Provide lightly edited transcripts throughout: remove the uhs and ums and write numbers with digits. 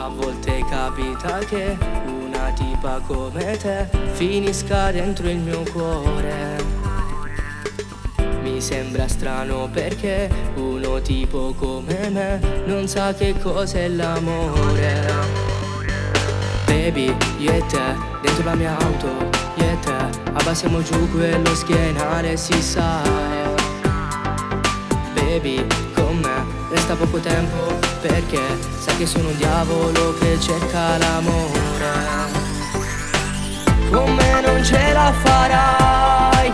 A volte capita che una tipa come te finisca dentro il mio cuore. Mi sembra strano perché uno tipo come me non sa che cos'è l'amore. Baby, io e te, dentro la mia auto, io e te, abbassiamo giù quello schienale, si sa. Baby, con me resta poco tempo perché sai che sono un diavolo che cerca l'amore. Con me non ce la farai,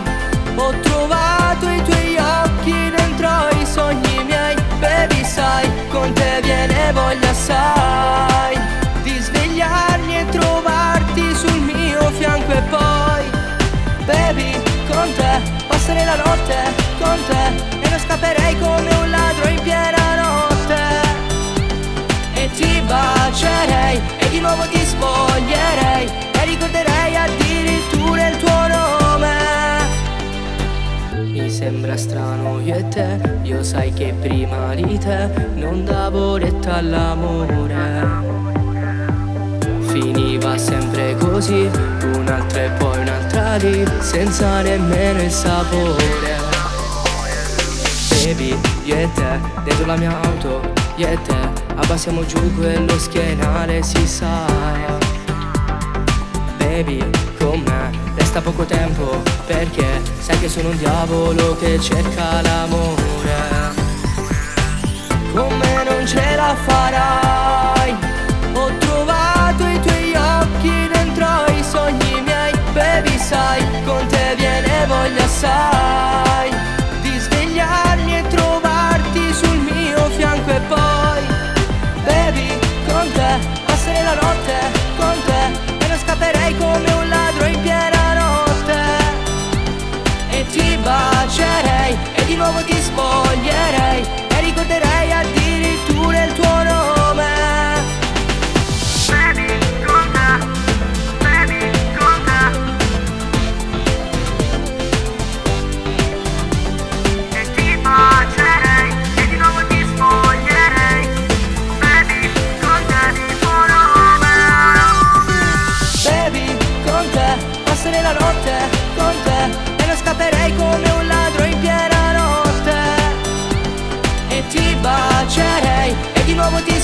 ho trovato i tuoi occhi dentro i sogni miei. Baby sai, con te viene voglia assai di svegliarmi e trovarti sul mio fianco. E poi, baby, con te passare la notte, con te, e non scapperei come un ladro in piena notte. E ti bacerei e di nuovo ti spoglierei e ricorderei addirittura il tuo nome. Mi sembra strano io e te, io sai che prima di te non davo retta all'amore. Finiva sempre così, un'altra e poi un'altra lì, senza nemmeno il sapore. Baby, io e te, dentro la mia auto, io e te, abbassiamo giù quello schienale, si sa. Baby, con me resta poco tempo perché sai che sono un diavolo che cerca l'amore. Con me non ce la farai, ho trovato i tuoi occhi dentro i sogni miei. Baby sai, con te viene voglia assai di svegliarmi e trovarti sul mio fianco. E poi, baby, con te passare la notte, con te, e non scapperei come un ladro in piena notte. E ti bacerei e di nuovo ti spoglierei e ricorderei addirittura il tuo nome. Baby, con te, baby, con te. E ti bacerei e di nuovo ti spoglierei. Baby, con te, il tuo nome. Baby, con te, passare la notte, con te, e non scapperei come un ladro in piena notte. E ti bacerei e di nuovo ti